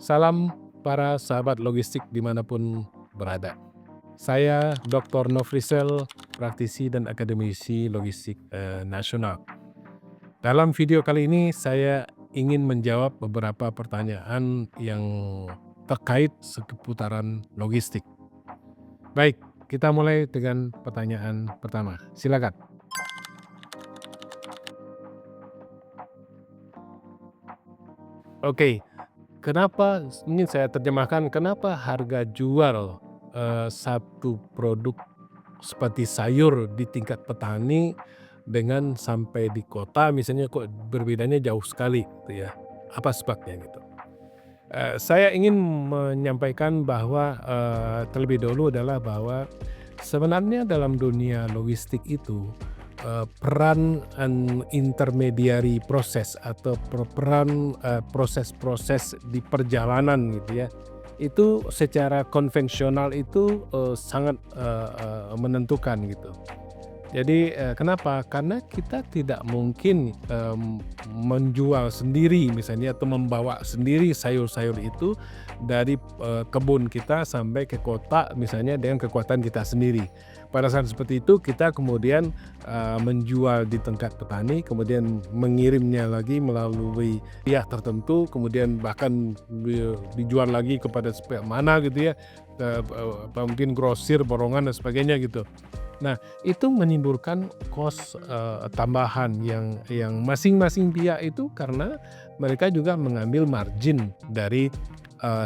Salam para sahabat logistik dimanapun berada. Saya Dr. Nofrisel, praktisi dan akademisi logistik nasional. Dalam video kali ini saya ingin menjawab beberapa pertanyaan yang terkait seputaran logistik. Baik, kita mulai dengan pertanyaan pertama. Silakan. Oke, mungkin saya terjemahkan, kenapa harga jual satu produk seperti sayur di tingkat petani dengan sampai di kota misalnya kok berbedanya jauh sekali gitu ya. Apa sebabnya gitu? Saya ingin menyampaikan bahwa terlebih dahulu adalah bahwa sebenarnya dalam dunia logistik itu peran intermediary proses atau peran proses-proses di perjalanan gitu ya, itu secara konvensional itu sangat menentukan gitu. Jadi kenapa? Karena kita tidak mungkin menjual sendiri misalnya atau membawa sendiri sayur-sayur itu dari kebun kita sampai ke kota misalnya dengan kekuatan kita sendiri. Pada saat seperti itu kita kemudian menjual di tingkat petani, kemudian mengirimnya lagi melalui pihak tertentu, kemudian bahkan dijual lagi kepada pihak mana gitu ya, mungkin grosir, borongan dan sebagainya gitu. Nah, itu menimbulkan cost tambahan yang masing-masing pihak itu karena mereka juga mengambil margin dari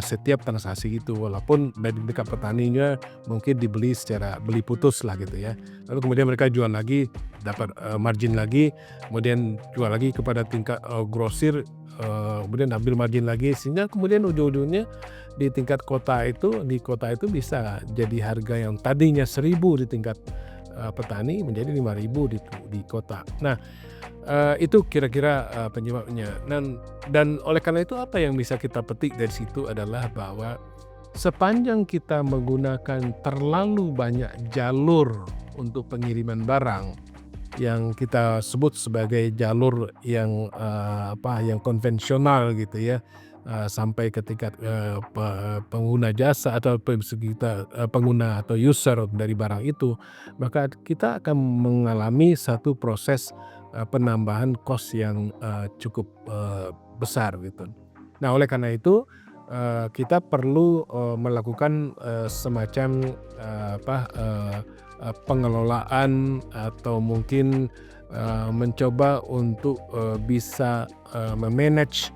setiap transaksi itu, walaupun dari dekat petaninya mungkin dibeli secara beli putus lah gitu ya. Lalu kemudian mereka jual lagi, dapat margin lagi, kemudian jual lagi kepada tingkat grosir, kemudian ambil margin lagi, sehingga kemudian ujung-ujungnya di kota itu bisa jadi harga yang tadinya 1.000 di tingkat petani menjadi 5.000 di kota. Nah, itu kira-kira penyebabnya. Dan oleh karena itu apa yang bisa kita petik dari situ adalah bahwa sepanjang kita menggunakan terlalu banyak jalur untuk pengiriman barang yang kita sebut sebagai jalur yang yang konvensional gitu ya, sampai ke tingkat pengguna jasa atau pengguna atau user dari barang itu, maka kita akan mengalami satu proses penambahan cost yang cukup besar gitu. Nah, oleh karena itu kita perlu melakukan semacam pengelolaan atau mungkin mencoba untuk bisa me-manage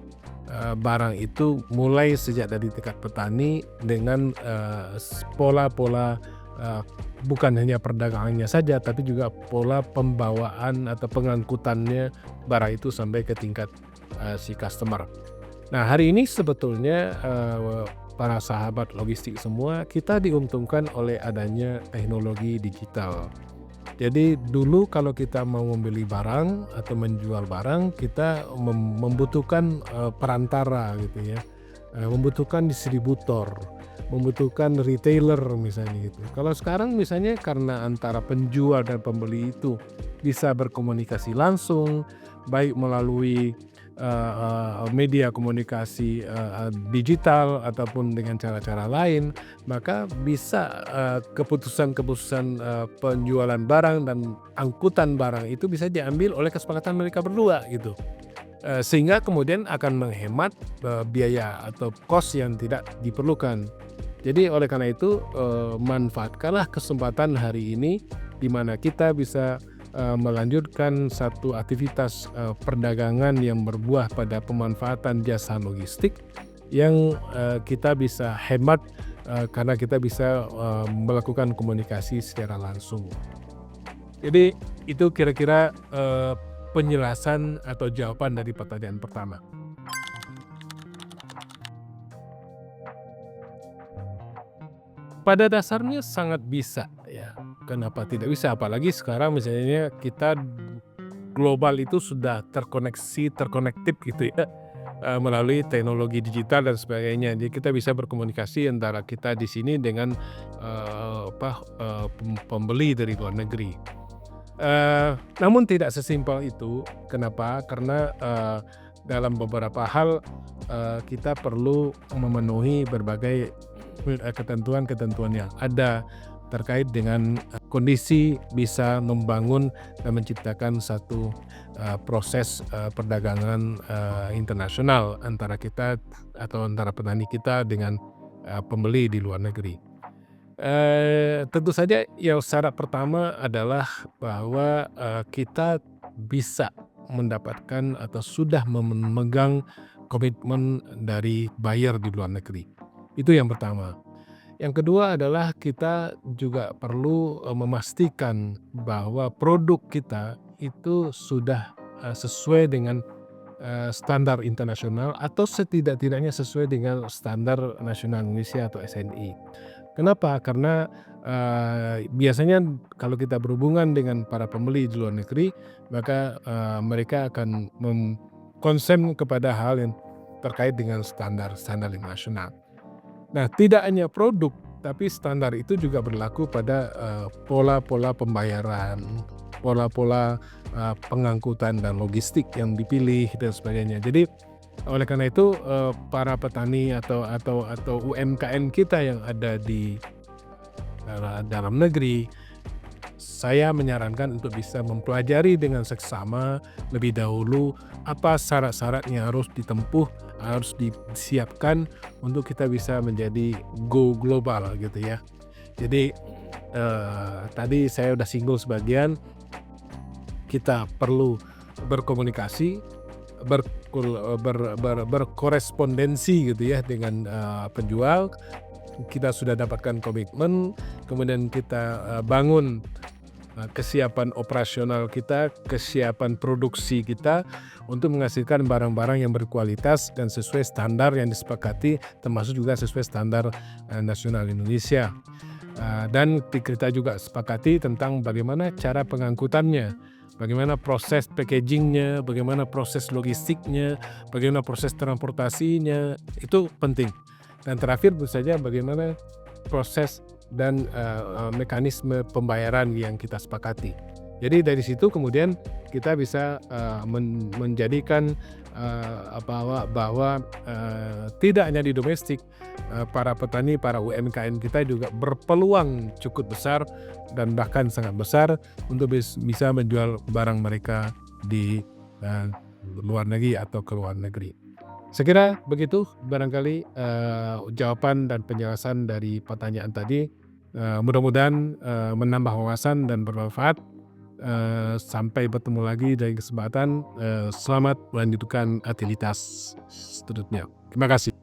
barang itu mulai sejak dari tingkat petani dengan pola-pola bukan hanya perdagangannya saja, tapi juga pola pembawaan atau pengangkutannya barang itu sampai ke tingkat si customer. Nah, hari ini sebetulnya para sahabat logistik semua, kita diuntungkan oleh adanya teknologi digital. Jadi dulu kalau kita mau membeli barang atau menjual barang, kita membutuhkan perantara gitu ya, membutuhkan distributor, membutuhkan retailer misalnya gitu. Kalau sekarang misalnya karena antara penjual dan pembeli itu bisa berkomunikasi langsung, baik melalui media komunikasi digital ataupun dengan cara-cara lain, maka bisa keputusan-keputusan penjualan barang dan angkutan barang itu bisa diambil oleh kesepakatan mereka berdua gitu. Sehingga kemudian akan menghemat biaya atau cost yang tidak diperlukan. Jadi oleh karena itu manfaatkanlah kesempatan hari ini di mana kita bisa melanjutkan satu aktivitas perdagangan yang berbuah pada pemanfaatan jasa logistik yang kita bisa hemat karena kita bisa melakukan komunikasi secara langsung. Jadi itu kira-kira penjelasan atau jawaban dari pertanyaan pertama. Pada dasarnya sangat bisa ya. Kenapa tidak bisa? Apalagi sekarang misalnya kita global itu sudah terkonektif gitu ya, melalui teknologi digital dan sebagainya. Jadi kita bisa berkomunikasi antara kita di sini dengan pembeli dari luar negeri. Namun tidak sesimpel itu. Kenapa? Karena dalam beberapa hal, kita perlu memenuhi berbagai ketentuan-ketentuan yang ada terkait dengan kondisi bisa membangun dan menciptakan satu proses perdagangan internasional antara kita atau antara petani kita dengan pembeli di luar negeri. Tentu saja yang syarat pertama adalah bahwa kita bisa mendapatkan atau sudah memegang komitmen dari buyer di luar negeri. Itu yang pertama. Yang kedua adalah kita juga perlu memastikan bahwa produk kita itu sudah sesuai dengan standar internasional atau setidak-tidaknya sesuai dengan standar nasional Indonesia atau SNI. Kenapa? Karena biasanya kalau kita berhubungan dengan para pembeli di luar negeri, maka mereka akan konsen kepada hal yang terkait dengan standar internasional. Nah, tidak hanya produk, tapi standar itu juga berlaku pada pola-pola pembayaran, pola-pola pengangkutan dan logistik yang dipilih dan sebagainya. Jadi oleh karena itu para petani atau UMKM kita yang ada di dalam negeri, saya menyarankan untuk bisa mempelajari dengan seksama lebih dahulu apa syarat-syarat yang harus ditempuh, harus disiapkan untuk kita bisa menjadi go global gitu ya. Jadi tadi saya udah singgung sebagian, kita perlu berkomunikasi, berkorespondensi gitu ya dengan penjual. Kita sudah dapatkan komitmen, kemudian kita bangun kesiapan operasional kita, kesiapan produksi kita untuk menghasilkan barang-barang yang berkualitas dan sesuai standar yang disepakati, termasuk juga sesuai standar nasional Indonesia. Dan kita juga sepakati tentang bagaimana cara pengangkutannya, bagaimana proses packagingnya, bagaimana proses logistiknya, bagaimana proses transportasinya, itu penting. Dan terakhir tentu saja bagaimana proses dan mekanisme pembayaran yang kita sepakati. Jadi dari situ kemudian kita bisa menjadikan bahwa tidak hanya di domestik, para petani, para UMKM kita juga berpeluang cukup besar dan bahkan sangat besar untuk bisa menjual barang mereka di luar negeri atau ke luar negeri. Saya kira begitu barangkali jawaban dan penjelasan dari pertanyaan tadi. Mudah-mudahan menambah wawasan dan bermanfaat. Sampai bertemu lagi dari kesempatan. Selamat melanjutkan aktivitas seterusnya. Terima kasih.